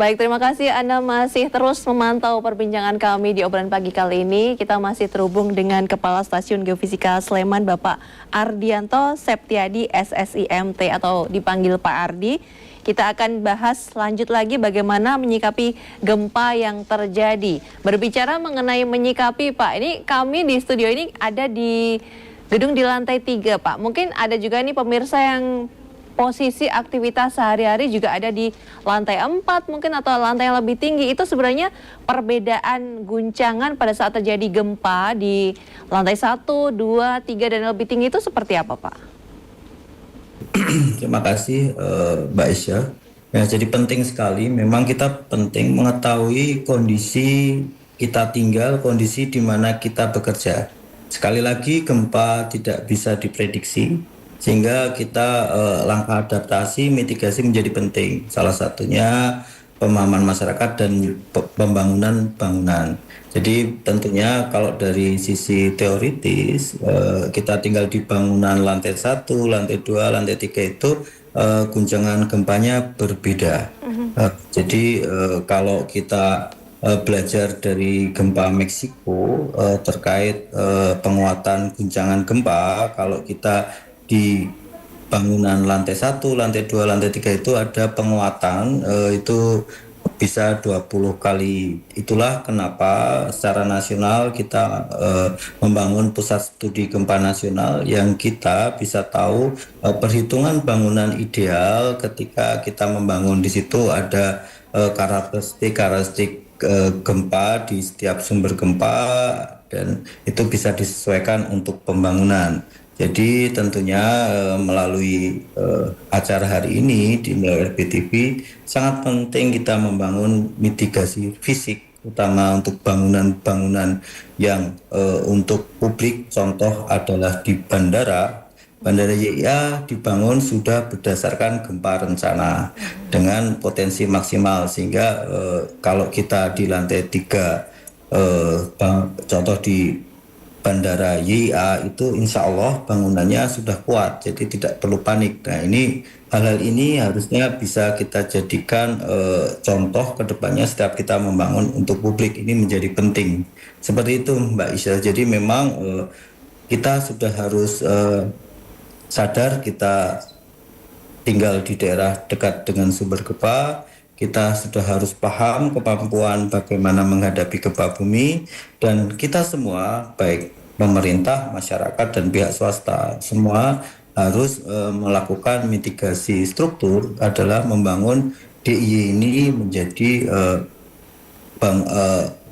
Baik, terima kasih Anda masih terus memantau perbincangan kami di obrolan pagi kali ini. Kita masih terhubung dengan Kepala Stasiun Geofisika Sleman, Bapak Ardianto Septiadi SSIMT atau dipanggil Pak Ardi. Kita akan bahas lanjut lagi bagaimana menyikapi gempa yang terjadi. Berbicara mengenai menyikapi, Pak, ini kami di studio ini ada di gedung di lantai 3, Pak. Mungkin ada juga nih pemirsa yang posisi aktivitas sehari-hari juga ada di lantai 4 mungkin atau lantai yang lebih tinggi. Itu sebenarnya perbedaan guncangan pada saat terjadi gempa di lantai 1, 2, 3 dan lebih tinggi itu seperti apa, Pak? Terima kasih Mbak Isya. Ya, jadi penting sekali, memang kita penting mengetahui kondisi kita tinggal, kondisi di mana kita bekerja. Sekali lagi gempa tidak bisa diprediksi, sehingga kita langkah adaptasi, mitigasi menjadi penting. Salah satunya pemahaman masyarakat dan pembangunan bangunan. Jadi tentunya kalau dari sisi teoritis kita tinggal di bangunan lantai 1, lantai 2, lantai 3 itu guncangan gempanya berbeda. Jadi kalau kita belajar dari gempa Meksiko terkait penguatan guncangan gempa, kalau kita di bangunan lantai 1, lantai 2, lantai 3 itu ada penguatan itu bisa 20 kali. Itulah kenapa secara nasional kita membangun pusat studi gempa nasional yang kita bisa tahu perhitungan bangunan ideal ketika kita membangun. Di situ ada karakteristik gempa di setiap sumber gempa dan itu bisa disesuaikan untuk pembangunan. Jadi tentunya melalui acara hari ini di RBTV sangat penting kita membangun mitigasi fisik, utama untuk bangunan-bangunan yang untuk publik. Contoh adalah di bandara. Bandara YIA dibangun sudah berdasarkan gempa rencana dengan potensi maksimal, sehingga kalau kita di lantai 3 contoh di Bandara YIA itu insya Allah bangunannya sudah kuat, jadi tidak perlu panik. Nah ini hal-hal ini harusnya bisa kita jadikan contoh ke depannya setiap kita membangun untuk publik, ini menjadi penting. Seperti itu Mbak Isya, jadi memang kita sudah harus sadar kita tinggal di daerah dekat dengan sumber gempa. Kita sudah harus paham kemampuan bagaimana menghadapi gempa bumi, dan kita semua, baik pemerintah, masyarakat, dan pihak swasta, semua harus melakukan mitigasi struktur adalah membangun DIY ini menjadi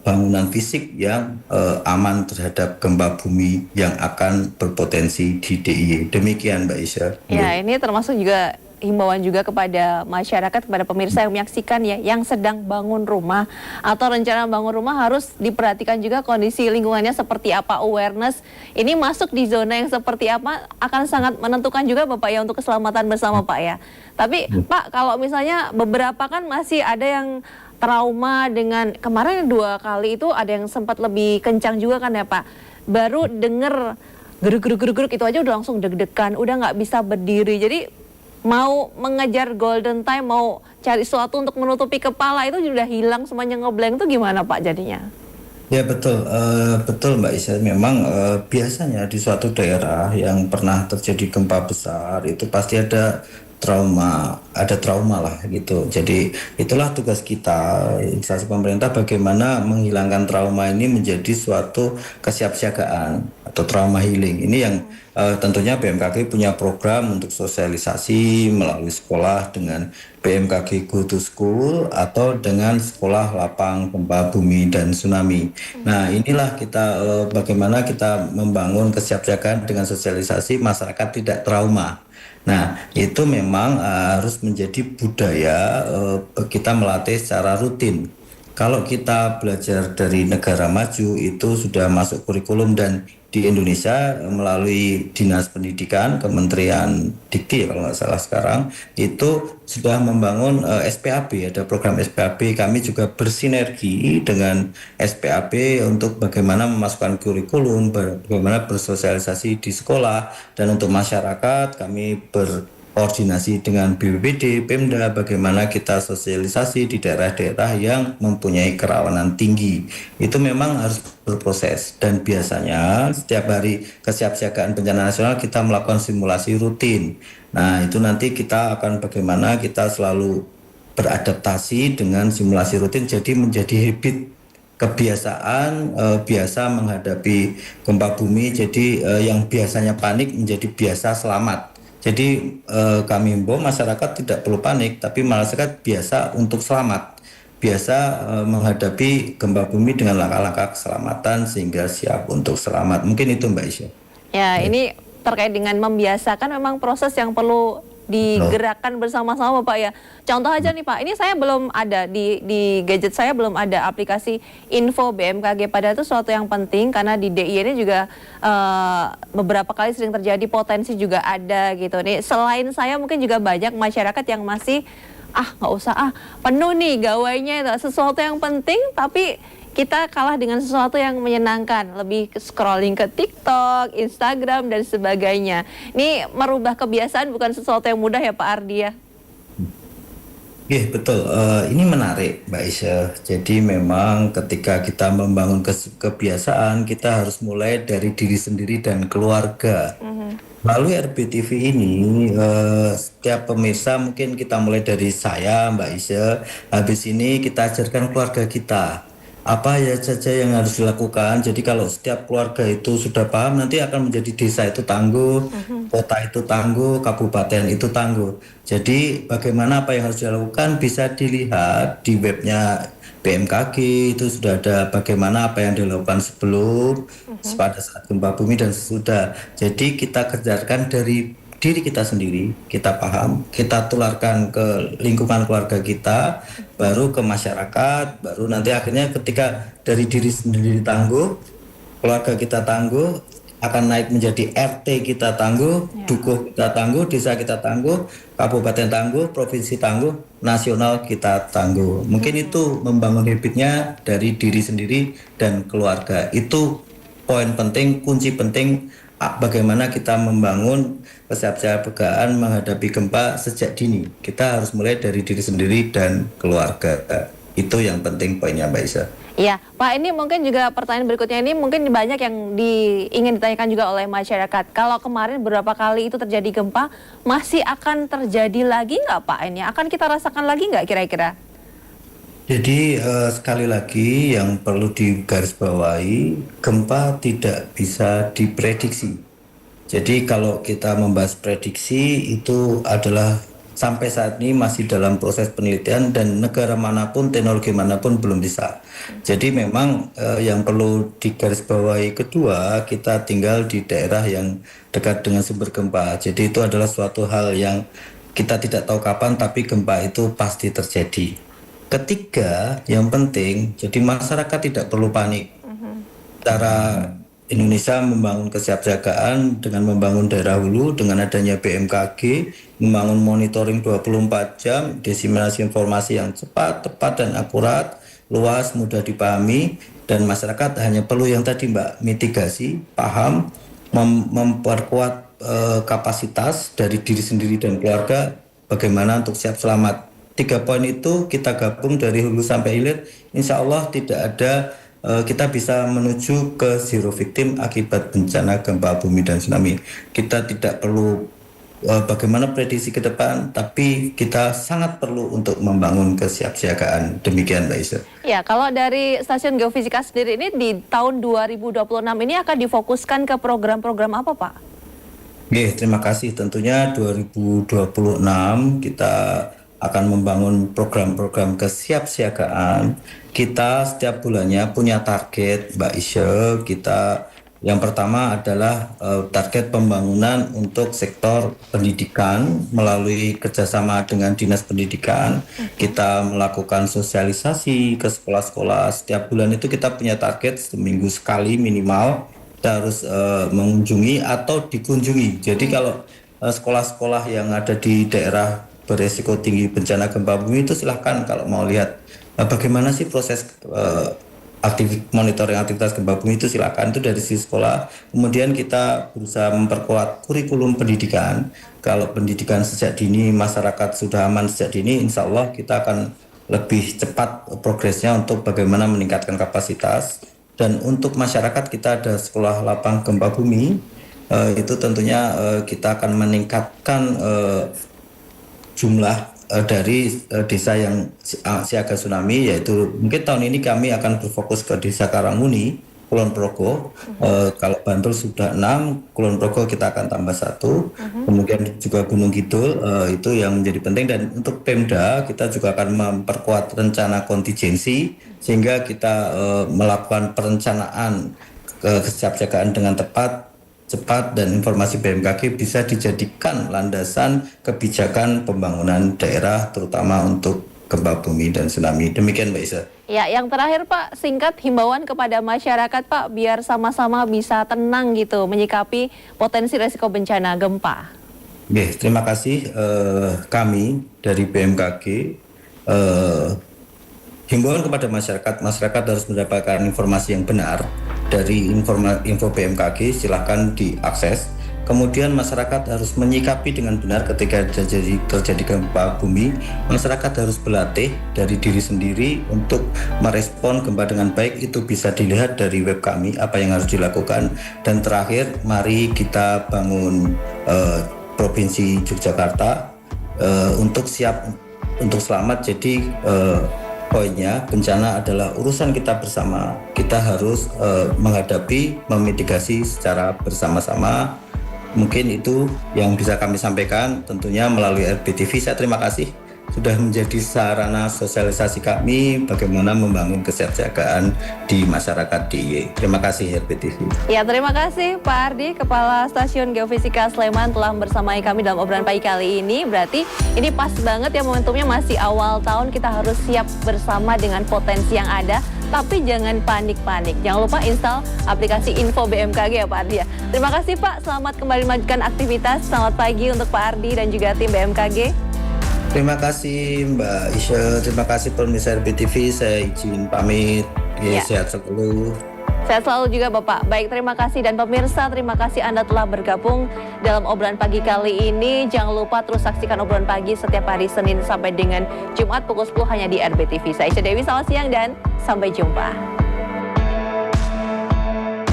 bangunan fisik yang aman terhadap gempa bumi yang akan berpotensi di DIY. Demikian Mbak Isya. Ya, ini termasuk juga himbauan juga kepada masyarakat, kepada pemirsa yang menyaksikan ya, yang sedang bangun rumah atau rencana bangun rumah harus diperhatikan juga kondisi lingkungannya seperti apa, awareness ini masuk di zona yang seperti apa akan sangat menentukan juga Bapak ya untuk keselamatan bersama Pak ya. Tapi Pak, kalau misalnya beberapa kan masih ada yang trauma dengan kemarin 2 kali itu ada yang sempat lebih kencang juga kan ya Pak, baru denger geruk-geruk itu aja udah langsung deg-degan, udah nggak bisa berdiri, jadi mau mengejar golden time, mau cari sesuatu untuk menutupi kepala itu sudah hilang semuanya, ngeblank itu gimana Pak jadinya? Ya betul, betul Mbak Isya. Memang biasanya di suatu daerah yang pernah terjadi gempa besar itu pasti ada trauma lah gitu. Jadi itulah tugas kita, instansi pemerintah, bagaimana menghilangkan trauma ini menjadi suatu kesiapsiagaan atau trauma healing. Ini yang tentunya BMKG punya program untuk sosialisasi melalui sekolah dengan BMKG Go to School atau dengan sekolah lapang gempa bumi dan tsunami. Nah inilah kita bagaimana kita membangun kesiapsiagaan dengan sosialisasi masyarakat tidak trauma. Nah itu memang harus menjadi budaya kita melatih secara rutin. Kalau kita belajar dari negara maju itu sudah masuk kurikulum, dan di Indonesia melalui Dinas Pendidikan, Kementerian Dikti kalau nggak salah sekarang, itu sudah membangun SPAB, ada program SPAB. Kami juga bersinergi dengan SPAB untuk bagaimana memasukkan kurikulum, bagaimana bersosialisasi di sekolah, dan untuk masyarakat kami koordinasi dengan BPBD, Pemda, bagaimana kita sosialisasi di daerah-daerah yang mempunyai kerawanan tinggi. Itu memang harus berproses dan biasanya setiap hari kesiapsiagaan bencana nasional kita melakukan simulasi rutin. Nah, itu nanti kita akan bagaimana kita selalu beradaptasi dengan simulasi rutin jadi menjadi habit kebiasaan biasa menghadapi gempa bumi jadi yang biasanya panik menjadi biasa selamat. Jadi kami himbau masyarakat tidak perlu panik, tapi masyarakat biasa untuk selamat, biasa menghadapi gempa bumi dengan langkah-langkah keselamatan sehingga siap untuk selamat. Mungkin itu Mbak Isya. Ya, ini terkait dengan membiasakan memang proses yang perlu digerakkan bersama-sama Bapak ya. Contoh aja nih Pak, ini saya belum ada di gadget saya belum ada aplikasi info BMKG, padahal itu suatu yang penting karena di DIY ini juga beberapa kali sering terjadi potensi juga ada gitu nih. Selain saya mungkin juga banyak masyarakat yang masih nggak usah penuh nih gawainya itu sesuatu yang penting tapi kita kalah dengan sesuatu yang menyenangkan, lebih scrolling ke TikTok, Instagram, dan sebagainya. Ini merubah kebiasaan bukan sesuatu yang mudah ya Pak Ardi ya? Iya betul, ini menarik Mbak Isya. Jadi memang ketika kita membangun kebiasaan, kita harus mulai dari diri sendiri dan keluarga. Lalu RBTV ini, setiap pemirsa mungkin kita mulai dari saya Mbak Isya, habis ini kita ajarkan keluarga kita. Apa ya saja yang harus dilakukan. Jadi kalau setiap keluarga itu sudah paham, nanti akan menjadi desa itu tangguh, kota itu tangguh, kabupaten itu tangguh. Jadi bagaimana apa yang harus dilakukan bisa dilihat di webnya BMKG, itu sudah ada bagaimana apa yang dilakukan sebelum, pada saat gempa bumi dan sesudah. Jadi kita kerjakan dari diri kita sendiri, kita paham, kita tularkan ke lingkungan keluarga kita, baru ke masyarakat, baru nanti akhirnya ketika dari diri sendiri tangguh, keluarga kita tangguh, akan naik menjadi RT kita tangguh, dukuh kita tangguh, desa kita tangguh, kabupaten tangguh, provinsi tangguh, nasional kita tangguh. Mungkin itu membangun habitnya dari diri sendiri dan keluarga. Itu poin penting, kunci penting bagaimana kita membangun kesiapsiagaan menghadapi gempa sejak dini. Kita harus mulai dari diri sendiri dan keluarga. Itu yang penting poinnya Mbak Isa. Iya, Pak, ini mungkin juga pertanyaan berikutnya ini mungkin banyak yang ingin ditanyakan juga oleh masyarakat. Kalau kemarin beberapa kali itu terjadi gempa, masih akan terjadi lagi nggak Pak ini? Akan kita rasakan lagi nggak kira-kira? Jadi sekali lagi yang perlu digarisbawahi, gempa tidak bisa diprediksi. Jadi kalau kita membahas prediksi itu adalah sampai saat ini masih dalam proses penelitian dan negara manapun, teknologi manapun belum bisa. Jadi memang yang perlu digarisbawahi kedua, kita tinggal di daerah yang dekat dengan sumber gempa. Jadi itu adalah suatu hal yang kita tidak tahu kapan tapi gempa itu pasti terjadi. Ketiga, yang penting, jadi masyarakat tidak perlu panik. Cara Indonesia membangun kesiapsiagaan dengan membangun daerah hulu, dengan adanya BMKG, membangun monitoring 24 jam, diseminasi informasi yang cepat, tepat, dan akurat, luas, mudah dipahami, dan masyarakat hanya perlu yang tadi Mbak, mitigasi, paham, memperkuat kapasitas dari diri sendiri dan keluarga, bagaimana untuk siap selamat. 3 poin itu kita gabung dari hulu sampai hilir, insya Allah tidak ada, kita bisa menuju ke zero victim akibat bencana gempa bumi dan tsunami. Kita tidak perlu bagaimana prediksi ke depan, tapi kita sangat perlu untuk membangun kesiapsiagaan. Demikian Mbak Isa. Ya, kalau dari Stasiun Geofisika sendiri ini di tahun 2026 ini akan difokuskan ke program-program apa Pak? Oke, terima kasih. Tentunya 2026 kita akan membangun program-program kesiapsiagaan. Kita setiap bulannya punya target Mbak Isya. Kita yang pertama adalah target pembangunan untuk sektor pendidikan melalui kerjasama dengan Dinas Pendidikan. Kita melakukan sosialisasi ke sekolah-sekolah. Setiap bulan itu kita punya target seminggu sekali minimal. Kita harus mengunjungi atau dikunjungi. Jadi kalau sekolah-sekolah yang ada di daerah beresiko tinggi bencana gempa bumi itu silahkan kalau mau lihat bagaimana sih proses monitoring aktivitas gempa bumi itu silakan, itu dari sisi sekolah. Kemudian kita berusaha memperkuat kurikulum pendidikan. Kalau pendidikan sejak dini, masyarakat sudah aman sejak dini, insya Allah kita akan lebih cepat progresnya untuk bagaimana meningkatkan kapasitas. Dan untuk masyarakat kita ada sekolah lapang gempa bumi, itu tentunya kita akan meningkatkan jumlah dari desa yang siaga tsunami, yaitu mungkin tahun ini kami akan berfokus ke desa Karangmuni, Kulon Progo. Kalau Bantul sudah 6, Kulon Progo kita akan tambah 1. Kemudian juga Gunung Kidul, itu yang menjadi penting. Dan untuk Pemda kita juga akan memperkuat rencana kontingensi sehingga kita melakukan perencanaan kesiapsiagaan dengan tepat, cepat, dan informasi BMKG bisa dijadikan landasan kebijakan pembangunan daerah terutama untuk gempa bumi dan tsunami. Demikian Mbak Isa. Ya, yang terakhir Pak, singkat himbauan kepada masyarakat Pak biar sama-sama bisa tenang gitu menyikapi potensi resiko bencana gempa. Oke, terima kasih. Kami dari BMKG himbauan kepada masyarakat harus mendapatkan informasi yang benar dari info BMKG, silahkan diakses. Kemudian masyarakat harus menyikapi dengan benar ketika terjadi gempa bumi. Masyarakat harus berlatih dari diri sendiri untuk merespon gempa dengan baik. Itu bisa dilihat dari web kami apa yang harus dilakukan. Dan terakhir, mari kita bangun Provinsi Yogyakarta untuk siap untuk selamat. Jadi poinnya, bencana adalah urusan kita bersama. Kita harus menghadapi, memitigasi secara bersama-sama. Mungkin itu yang bisa kami sampaikan tentunya melalui RBTV. Saya terima kasih sudah menjadi sarana sosialisasi kami bagaimana membangun kesiapsiagaan di masyarakat DIY. Terima kasih RBTV. Ya, terima kasih Pak Ardi, Kepala Stasiun Geofisika Sleman telah bersamai kami dalam obrolan pagi kali ini. Berarti ini pas banget ya, momentumnya masih awal tahun, kita harus siap bersama dengan potensi yang ada. Tapi jangan panik-panik. Jangan lupa install aplikasi Info BMKG ya Pak Ardi ya. Terima kasih Pak, selamat kembali melanjutkan aktivitas. Selamat pagi untuk Pak Ardi dan juga tim BMKG. Terima kasih Mbak Isya, terima kasih pemirsa RBTV. Saya izin pamit. Sehat selalu. Sehat selalu juga Bapak. Baik, terima kasih. Dan pemirsa, terima kasih Anda telah bergabung dalam obrolan pagi kali ini. Jangan lupa terus saksikan obrolan pagi setiap hari Senin sampai dengan Jumat pukul 10 hanya di RBTV. Saya Isya Dewi, selamat siang dan sampai jumpa.